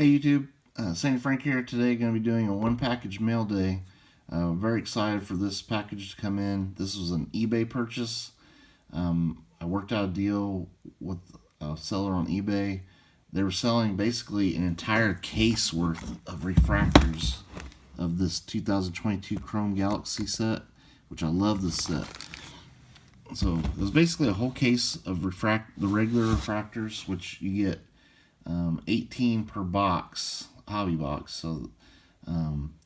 Hey YouTube, Saint Frank here. Today going to be doing a one package mail day. Very excited for this package to come in. This was an eBay purchase. I worked out a deal with a seller on eBay. They were selling basically an entire case worth of refractors of this 2022 Chrome Galaxy set, which I love this set. So it was basically a whole case of the regular refractors, which you get 18 per box, hobby box. So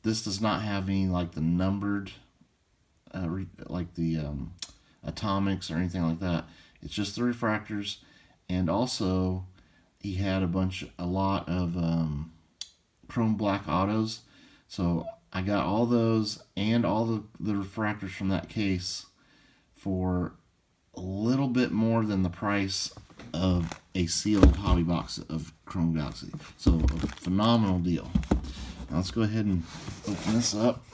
this does not have any like the numbered like the atomics or anything like that. It's just the refractors. And also he had a lot of chrome black autos. So I got all those and all the refractors from that case for a little bit more than the price of a sealed hobby box of Chrome Galaxy. So a phenomenal deal. Now let's go ahead and open this up.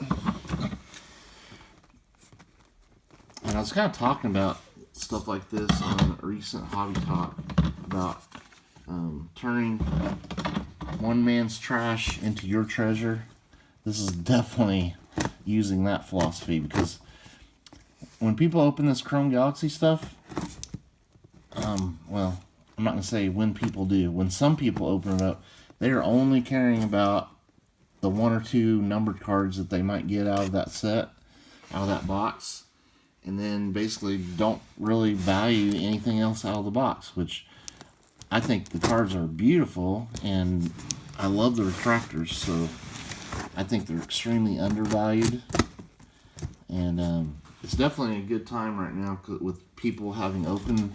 And I was kind of talking about stuff like this on a recent Hobby Talk about turning one man's trash into your treasure. This is definitely using that philosophy, because when people open this Chrome Galaxy stuff, well, I'm not going to say when people do. When some people open it up, they are only caring about the one or two numbered cards that they might get out of that set, out of that box, and then basically don't really value anything else out of the box, which I think the cards are beautiful, and I love the refractors, so I think they're extremely undervalued. And it's definitely a good time right now with people having opened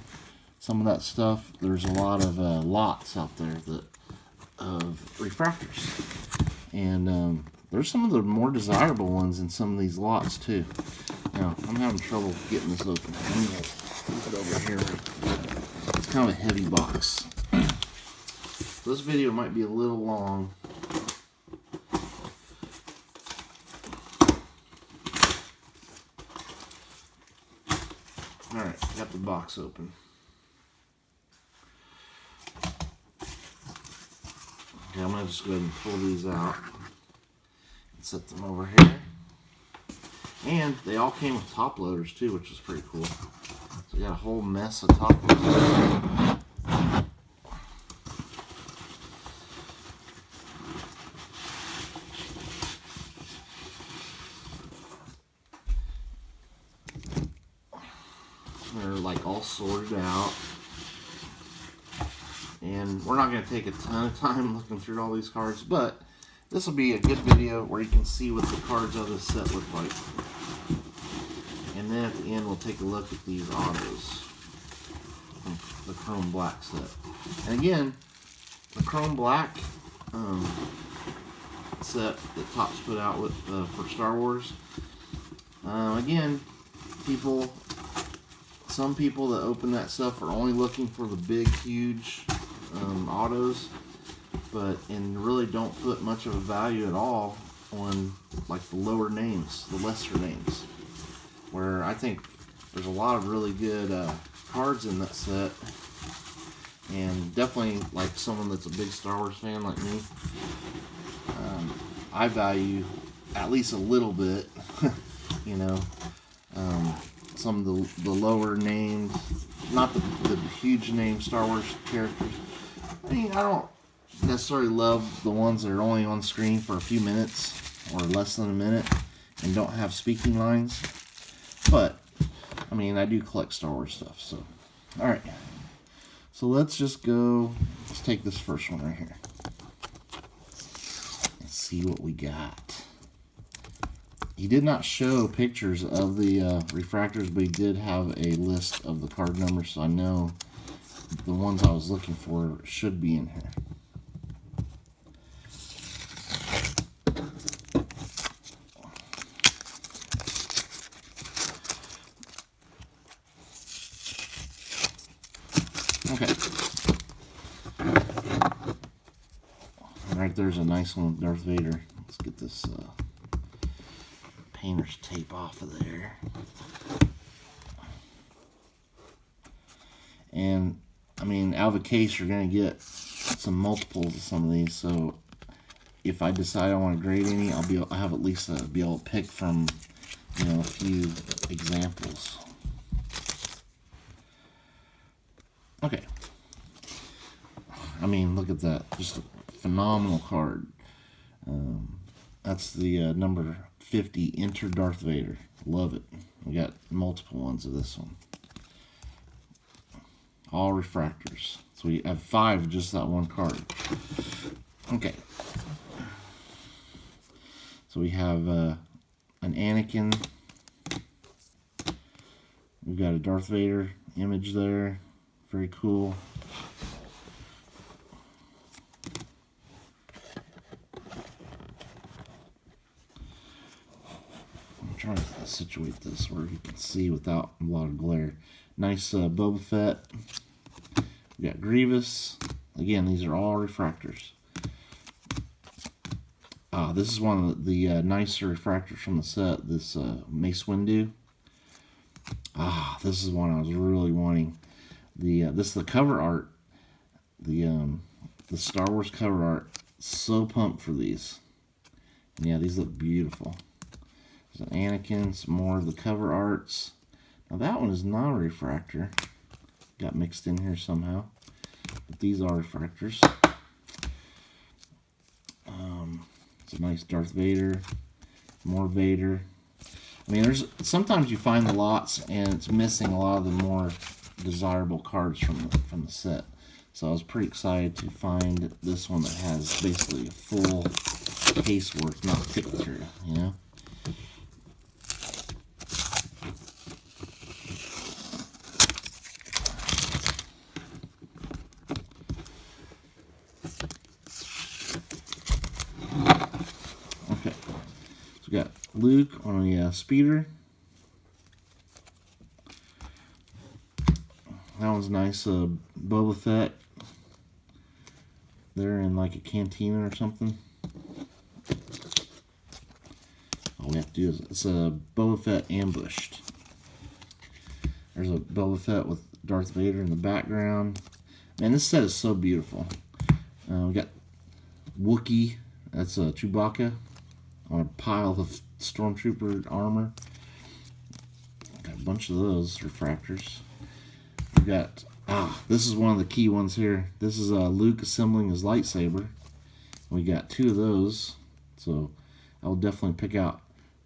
some of that stuff. There's a lot of lots out there of refractors, and there's some of the more desirable ones in some of these lots too. Now I'm having trouble getting this open. I'm gonna move it over here. It's kind of a heavy box. So this video might be a little long. Alright, got the box open. Okay, I'm going to just go ahead and pull these out and set them over here. And they all came with top loaders too, which is pretty cool. So you got a whole mess of top loaders. They're like all sorted out. And we're not going to take a ton of time looking through all these cards, but this will be a good video where you can see what the cards of this set look like. And then at the end we'll take a look at these autos from the Chrome Black set. And again, the Chrome Black set that Topps put out with for Star Wars. Again, some people that open that stuff are only looking for the big, huge autos, and really don't put much of a value at all on like the lower names, the lesser names, where I think there's a lot of really good cards in that set. And definitely, like someone that's a big Star Wars fan like me, I value at least a little bit, you know, some of the lower named, not the huge name Star Wars characters. I mean, I don't necessarily love the ones that are only on screen for a few minutes or less than a minute and don't have speaking lines. But, I mean, I do collect Star Wars stuff, so. Alright. So let's just go, let's take this first one right here. Let's see what we got. He did not show pictures of the refractors, but he did have a list of the card numbers, so I know the ones I was looking for should be in here. Okay. Alright, there's a nice one with Darth Vader. Let's get this painter's tape off of there. And I mean, out of a case, you're going to get some multiples of some of these, so if I decide I want to grade any, I have at least be able to pick from, you know, a few examples. Okay. I mean, look at that. Just a phenomenal card. That's the number 50, Enter Darth Vader. Love it. We got multiple ones of this one. All refractors. So we have 5 of just that one card. Okay. So we have an Anakin. We've got a Darth Vader image there. Very cool. I'm trying to situate this where you can see without a lot of glare. Nice Boba Fett. We got Grievous. Again, these are all refractors. This is one of the nicer refractors from the set. This Mace Windu. This is one I was really wanting. This is the cover art. The Star Wars cover art. So pumped for these. And yeah, these look beautiful. There's an Anakin. Some more of the cover arts. Now that one is not a refractor. Got mixed in here somehow. But these are refractors. It's a nice Darth Vader. More Vader. I mean, sometimes you find the lots and it's missing a lot of the more desirable cards from the set. So I was pretty excited to find this one that has basically a full case worth, not picked through, you know? Okay, so we got Luke on a speeder. That one's nice. Boba Fett. They're in like a cantina or something. All we have to do is, it's a Boba Fett ambushed. There's a Boba Fett with Darth Vader in the background. Man, this set is so beautiful. We got Wookiee. That's Chewbacca on a pile of Stormtrooper armor. Got a bunch of those refractors. We got, this is one of the key ones here. This is Luke assembling his lightsaber. We got 2 of those, so I'll definitely pick out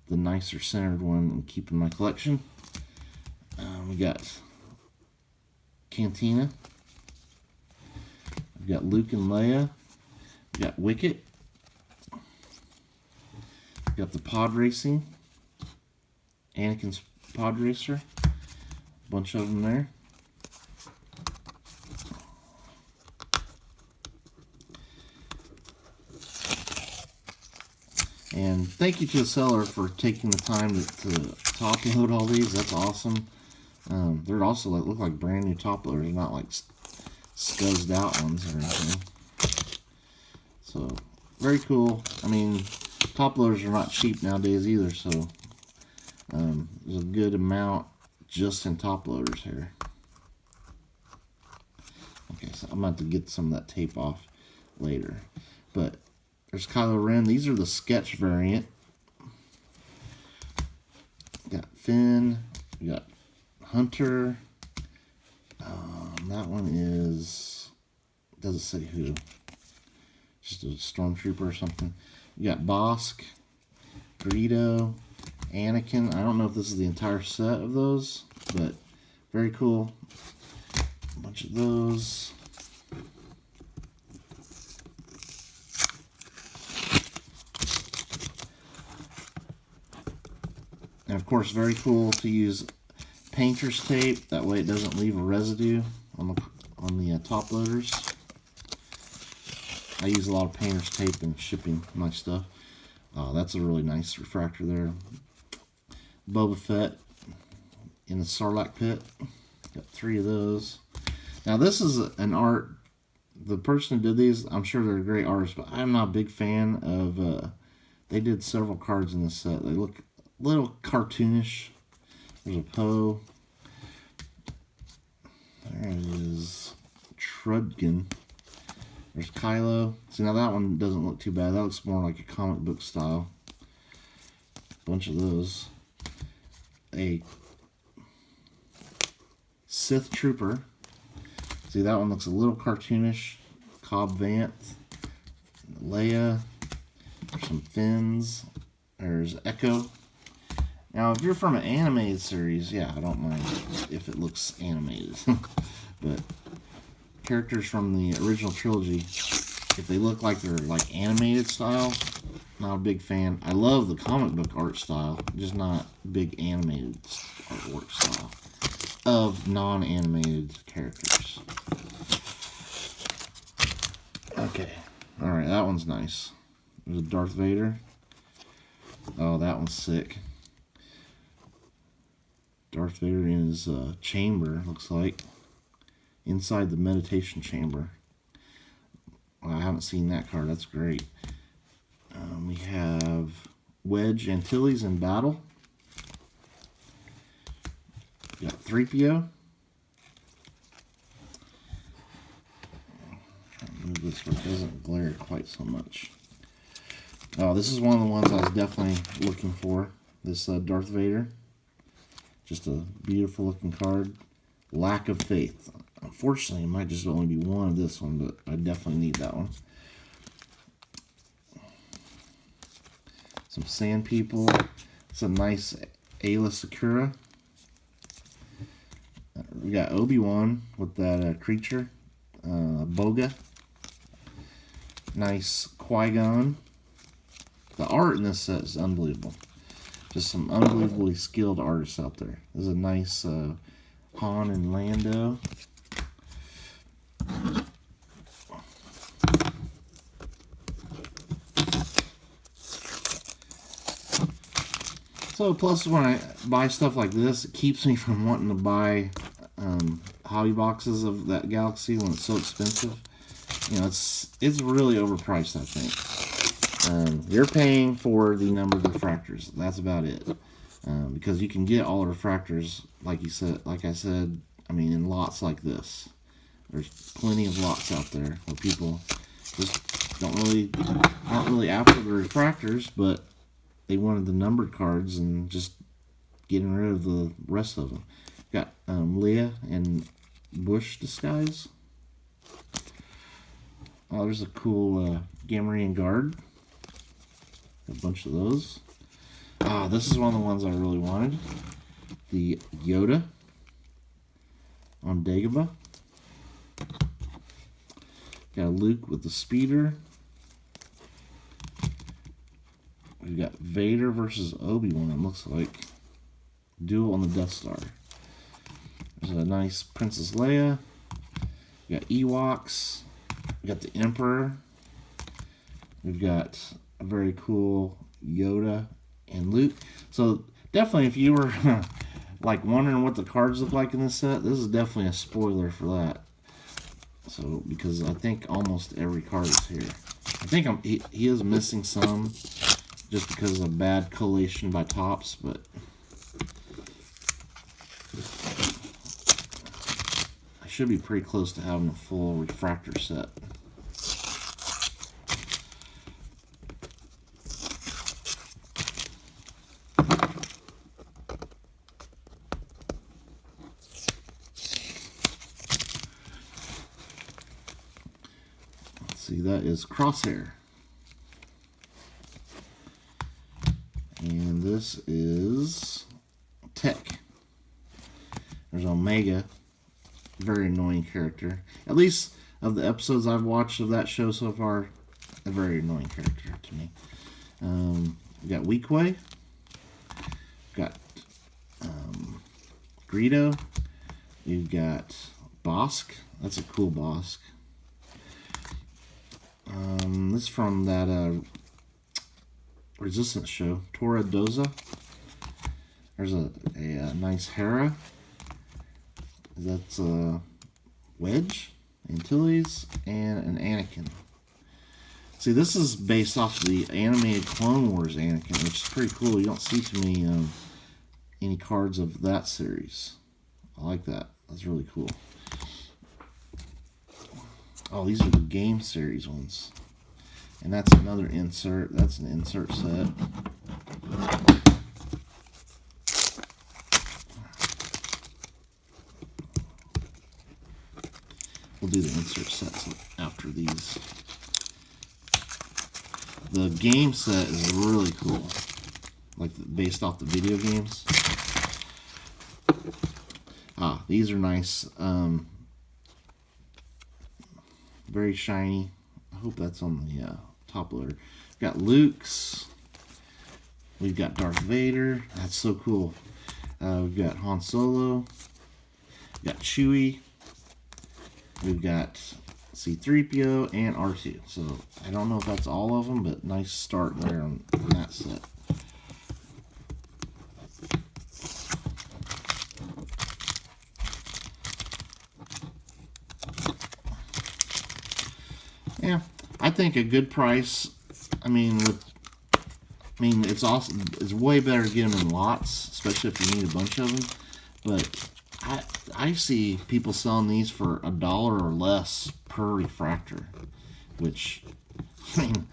the nicer centered one and keep in my collection. We got Cantina. We got Luke and Leia. We got Wicket. We got the pod racing. Anakin's pod racer. A bunch of them there. And thank you to the seller for taking the time to top load all these. That's awesome. They're also look like brand new top loaders, not like scuzzed out ones or anything. So very cool. I mean, top loaders are not cheap nowadays either. So there's a good amount just in top loaders here. Okay, so I'm about to get some of that tape off later, but. There's Kylo Ren. These are the sketch variant. We got Finn. We got Hunter. That one is, doesn't say who. Just a stormtrooper or something. We got Bosk, Greedo, Anakin. I don't know if this is the entire set of those, but very cool. A bunch of those. And of course, very cool to use painter's tape. That way it doesn't leave a residue on the top loaders. I use a lot of painter's tape in shipping my stuff. That's a really nice refractor there. Boba Fett in the Sarlacc pit. Got 3 of those. Now this is an art. The person who did these, I'm sure they're a great artist, but I'm not a big fan of. They did several cards in this set. They look a little cartoonish. There's a Poe. There it is. Trudkin. There's Kylo. See, now that one doesn't look too bad. That looks more like a comic book style. Bunch of those. A Sith Trooper. See, that one looks a little cartoonish. Cobb Vanth. Leia. There's some Fins. There's Echo. Now, if you're from an animated series, yeah, I don't mind if it looks animated. But characters from the original trilogy, if they look like they're like animated style, not a big fan. I love the comic book art style, just not big animated artwork style of non-animated characters. Okay, all right, that one's nice. There's a Darth Vader. Oh, that one's sick. Darth Vader in his chamber, looks like. Inside the meditation chamber. Well, I haven't seen that card. That's great. We have Wedge Antilles in battle. We got 3PO. Move this where it doesn't glare quite so much. Oh, this is one of the ones I was definitely looking for. This Darth Vader. Just a beautiful looking card. Lack of Faith. Unfortunately, it might just only be one of this one, but I definitely need that one. Some Sand People. It's a nice Aayla Secura. We got Obi-Wan with that creature. Boga. Nice Qui-Gon. The art in this set is unbelievable. Just some unbelievably skilled artists out there. This is a nice Han and Lando. So plus when I buy stuff like this, it keeps me from wanting to buy hobby boxes of that Galaxy when it's so expensive. You know, it's really overpriced, I think. You're paying for the numbered refractors. That's about it. Because you can get all the refractors, like I said, I mean, in lots like this. There's plenty of lots out there where people just aren't really after the refractors, but they wanted the numbered cards and just getting rid of the rest of them. Got Leia and Bush disguise. Oh, there's a cool Gamorrean guard. A bunch of those. Ah, this is one of the ones I really wanted. The Yoda on Dagobah. Got Luke with the speeder. We've got Vader versus Obi-Wan, it looks like. Duel on the Death Star. There's a nice Princess Leia. We got Ewoks. We got the Emperor. We've got a very cool Yoda and Luke. So definitely, if you were like wondering what the cards look like in this set, this is definitely a spoiler for that. So because I think almost every card is here. I think he is missing some just because of bad collation by Topps, but I should be pretty close to having a full refractor set. See, that is Crosshair. And this is Tech. There's Omega. Very annoying character. At least of the episodes I've watched of that show so far, a very annoying character to me. We got Weequay. Got Greedo. We've got Bosk. That's a cool Bosk. This is from that Resistance show, Tora Doza. There's a nice Hera. That's Wedge, Antilles, and an Anakin. See, this is based off the animated Clone Wars Anakin, which is pretty cool. You don't see too many any cards of that series. I like that. That's really cool. Oh, these are the game series ones. And that's another insert. That's an insert set. We'll do the insert sets after these. The game set is really cool, like based off the video games. These are nice. Very shiny. I hope that's on the top loader. We've got Luke's. We've got Darth Vader. That's so cool. We've got Han Solo. We've got Chewie. We've got C-3PO and R2. So I don't know if that's all of them, but nice start there on that set. Yeah, I think a good price. I mean, it's awesome. It's way better to get them in lots, especially if you need a bunch of them. But I see people selling these for $1 or less per refractor, which, I mean,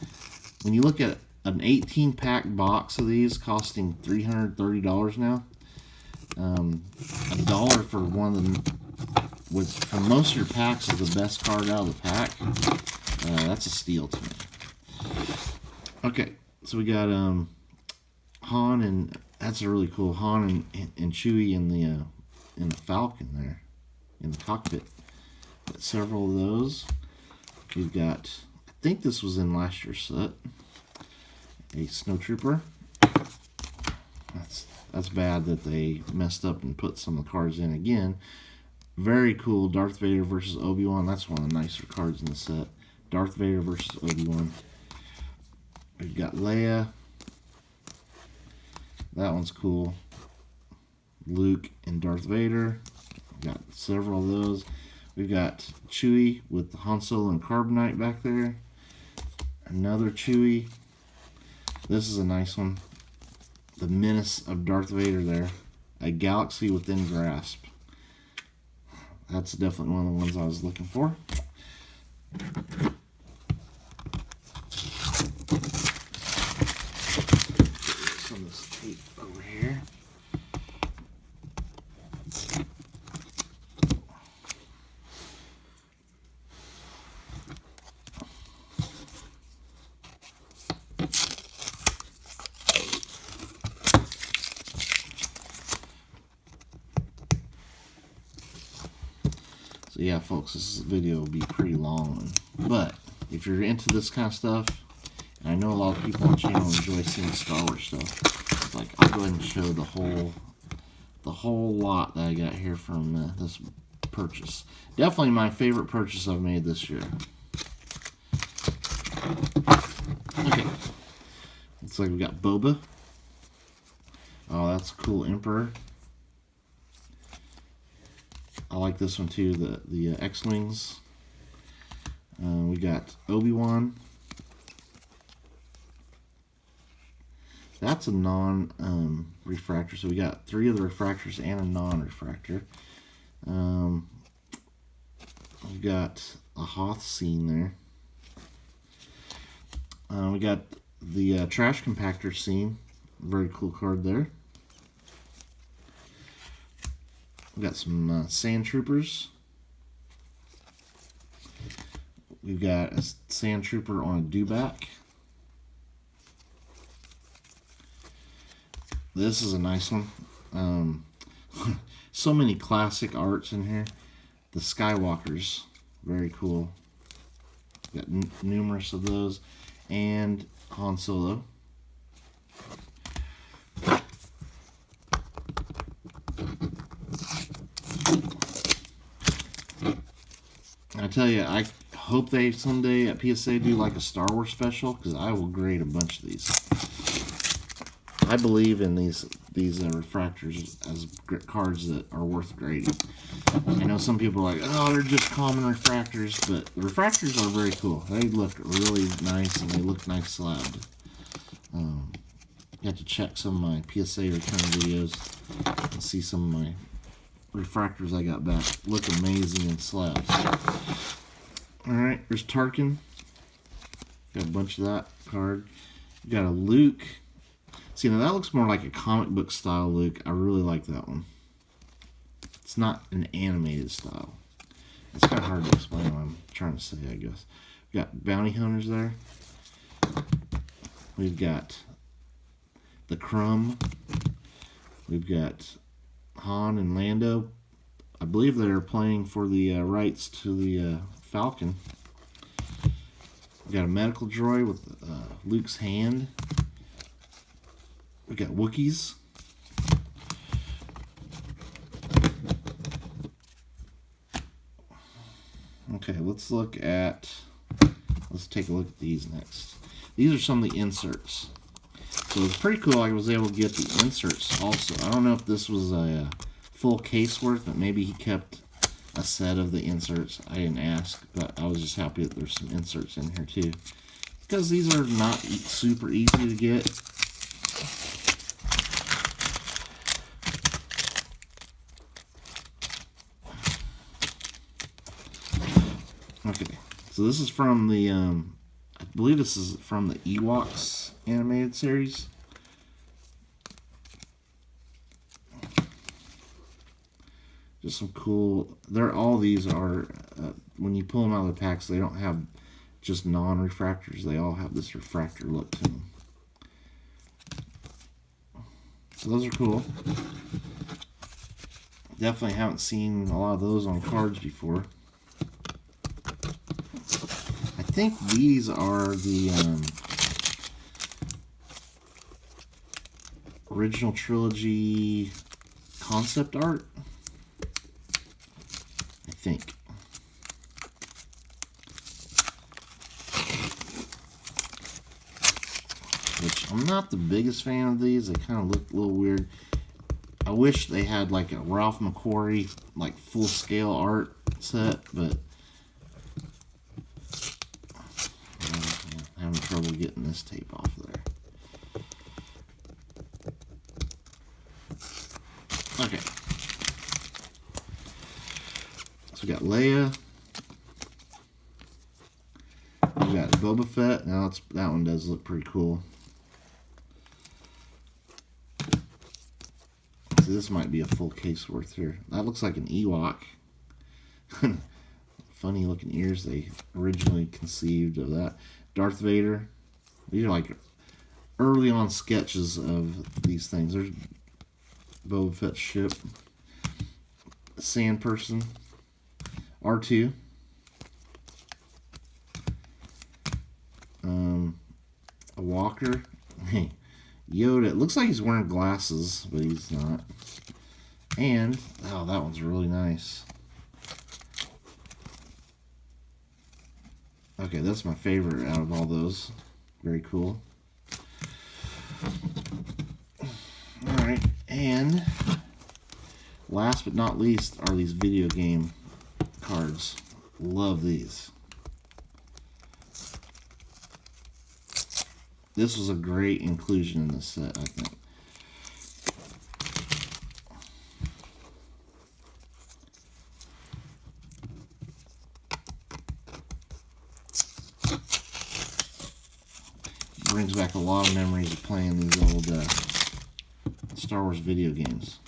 when you look at an 18-pack box of these costing $330 now, $1 for one of them, which for most of your packs is the best card out of the pack. That's a steal to me. Okay, so we got Han, and that's a really cool Han and Chewie in the Falcon there in the cockpit. Got several of those. We've got, I think this was in last year's set, a Snowtrooper. That's bad that they messed up and put some of the cards in again. Very cool. Darth Vader versus Obi-Wan. That's one of the nicer cards in the set. Darth Vader versus Obi-Wan. We've got Leia. That one's cool. Luke and Darth Vader. We've got several of those. We've got Chewie with the Han Solo and Carbonite back there. Another Chewie. This is a nice one. The Menace of Darth Vader there. A Galaxy Within Grasp. That's definitely one of the ones I was looking for. Some of this tape over here. So yeah, folks, this video will be pretty long, but if you're into this kind of stuff, and I know a lot of people on the channel enjoy seeing Star Wars stuff, like I'll go ahead and show the whole lot that I got here from this purchase. Definitely my favorite purchase I've made this year. Okay, looks like we got Boba. Oh, that's a cool Emperor. I like this one too, the X-Wings. We got Obi-Wan. That's a non-refractor, so we got 3 of the refractors and a non-refractor. We've got a Hoth scene there. We got the trash compactor scene. Very cool card there. We've got some Sand Troopers. We've got a Sand Trooper on a dewback. This is a nice one. So many classic arts in here. The Skywalkers, very cool. Got numerous of those. And Han Solo. I tell you, I hope they someday at PSA do like a Star Wars special, because I will grade a bunch of these. I believe in these refractors as cards that are worth grading. I know some people are like, oh, they're just common refractors, but the refractors are very cool. They look really nice, and they look nice slabbed. You have to check some of my PSA return videos and see some of my refractors I got back. Look amazing in slabs. Alright, there's Tarkin. Got a bunch of that card. You got a Luke. See, now that looks more like a comic book style Luke. I really like that one. It's not an animated style. It's kind of hard to explain what I'm trying to say, I guess. We got bounty hunters there. We've got the Crumb. We've got Han and Lando. I believe they're playing for the rights to the Falcon. We got a medical droid with Luke's hand. We got Wookiees. Okay, let's take a look at these next. These are some of the inserts. So it's pretty cool I was able to get the inserts also. I don't know if this was a full case worth, but maybe he kept a set of the inserts. I didn't ask, but I was just happy that there's some inserts in here too. Because these are not super easy to get. Okay, so this is from the, I believe this is from the Ewoks animated series. Just some cool, all these are, when you pull them out of the packs, they don't have just non-refractors. They all have this refractor look to them. So those are cool. Definitely haven't seen a lot of those on cards before. I think these are the original trilogy concept art. I think. Which I'm not the biggest fan of these. They kind of look a little weird. I wish they had like a Ralph McQuarrie like full scale art set, but I'm having trouble getting this tape off there. Okay. So we got Leia. We got Boba Fett. Now that one does look pretty cool. So this might be a full case worth here. That looks like an Ewok. Funny looking ears they originally conceived of that. Darth Vader. These are like early on sketches of these things. There's Boba Fett's ship. Sand person. R2. A walker. Hey, Yoda. It looks like he's wearing glasses, but he's not. And, oh, that one's really nice. Okay, that's my favorite out of all those. Very cool. Alright, and last but not least are these video game cards. Love these. This was a great inclusion in this set, I think. Brings back a lot of memories of playing these old Star Wars video games.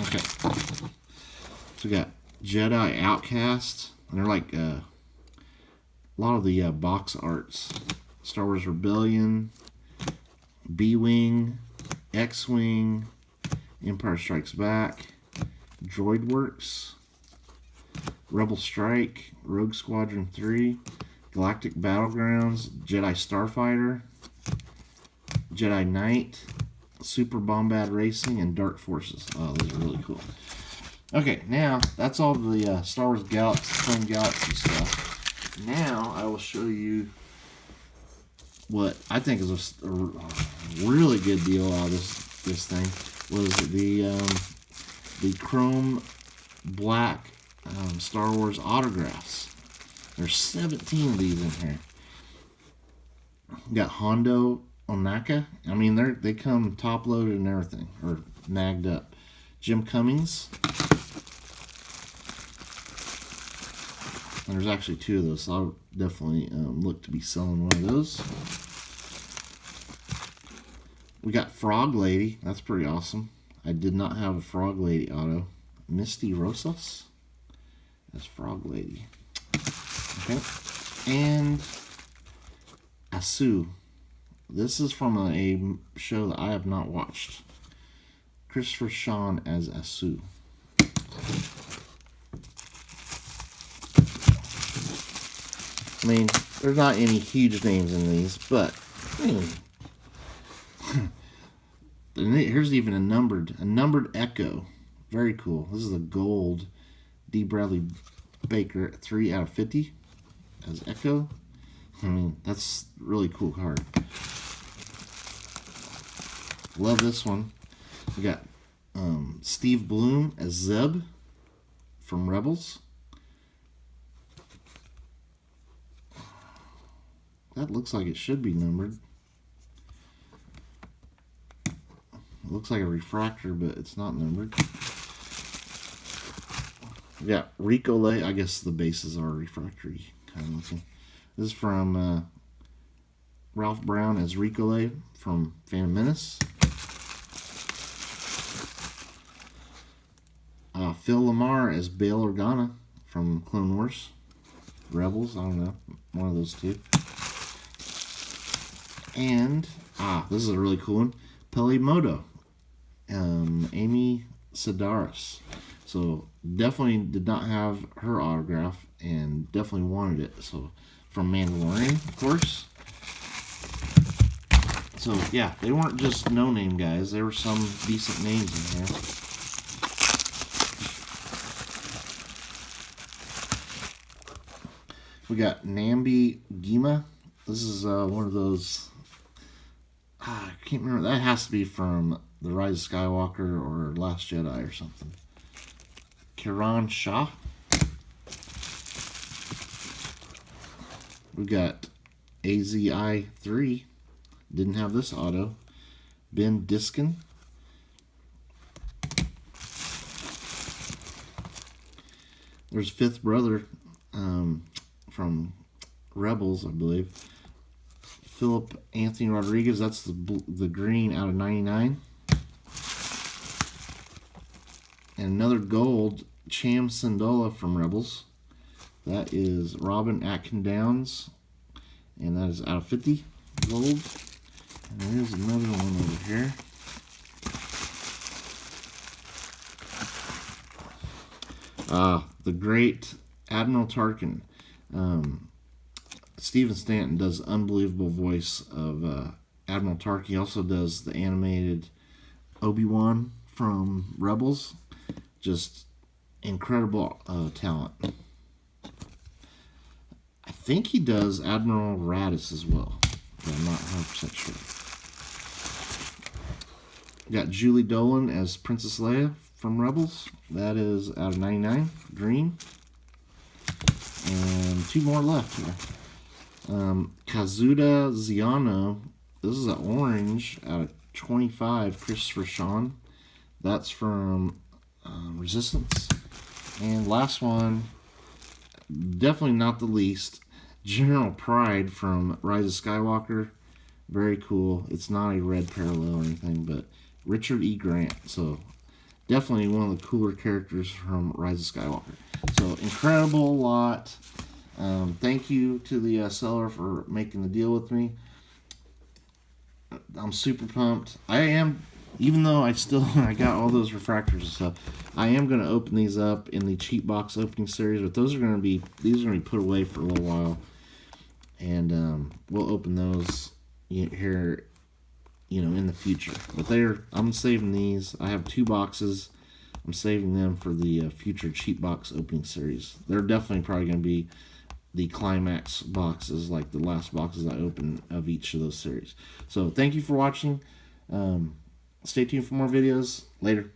Okay. So we got Jedi Outcast. And they're like a lot of the box arts. Star Wars Rebellion, B-Wing, X-Wing, Empire Strikes Back, DroidWorks, Rebel Strike, Rogue Squadron 3, Galactic Battlegrounds, Jedi Starfighter, Jedi Knight, Super Bombad Racing, and Dark Forces. Oh, those are really cool. Okay, now that's all the Star Wars Flame Galaxy stuff. Now I will show you what I think is a really good deal out of this thing. Was the Chrome Black Star Wars autographs. There's 17 of these in here. We got Hondo Ohnaka. I mean, they come top loaded and everything, or magged up. Jim Cummings. And there's actually 2 of those, so I'll definitely look to be selling one of those. We got Frog Lady. That's pretty awesome. I did not have a Frog Lady auto. Misty Rosas. That's Frog Lady. Okay. And Asu. This is from a show that I have not watched. Christopher Sean as Asu. I mean, there's not any huge names in these, but here's even a numbered Echo. Very cool. This is a gold D. Bradley Baker 3 out of 50 as Echo. I mean, that's a really cool card. Love this one. We got Steve Bloom as Zeb from Rebels. That looks like it should be numbered. It looks like a refractor, but it's not numbered. We got Rico Lay. I guess the bases are refractory kind of looking. This is from Ralph Brown as Rico Lay from Phantom Menace. Phil Lamar as Bail Organa from Clone Wars. Rebels, I don't know. One of those 2. And, this is a really cool one. Peli Motto. Amy Sedaris. So, definitely did not have her autograph and definitely wanted it. So, from Mandalorian, of course. So, yeah, they weren't just no-name guys. There were some decent names in here. We got Nambi Gima. This is one of those... I can't remember. That has to be from The Rise of Skywalker or Last Jedi or something. Kiran Shah. We got AZI 3. Didn't have this auto. Ben Diskin. There's Fifth Brother from Rebels, I believe. Philip Anthony Rodriguez. That's the green out of 99. And another gold, Cham Sindola from Rebels. That is Robin Atkin Downs. And that is out of 50 gold. And there's another one over here. The great Admiral Tarkin. Stephen Stanton does unbelievable voice of Admiral Tarkin. He also does the animated Obi-Wan from Rebels. Just incredible talent. I think he does Admiral Raddus as well, but I'm not 100% sure. Got Julie Dolan as Princess Leia from Rebels. That is out of 99, green. And 2 more left here. Kazuda Ziano. This is an orange out of 25, Christopher Sean. That's from Resistance. And last one, definitely not the least, General Pride from Rise of Skywalker. Very cool. It's not a red parallel or anything, but Richard E. Grant. So definitely one of the cooler characters from Rise of Skywalker. So incredible lot. Thank you to the seller for making the deal with me. I'm super pumped. I am, even though I got all those refractors and stuff, I am going to open these up in the cheap box opening series, but these are going to be put away for a little while, and we'll open those here, in the future. But I'm saving these. I have 2 boxes. I'm saving them for the future cheap box opening series. They're definitely probably going to be the climax boxes, like the last boxes I open of each of those series. So thank you for watching. Stay tuned for more videos. Later.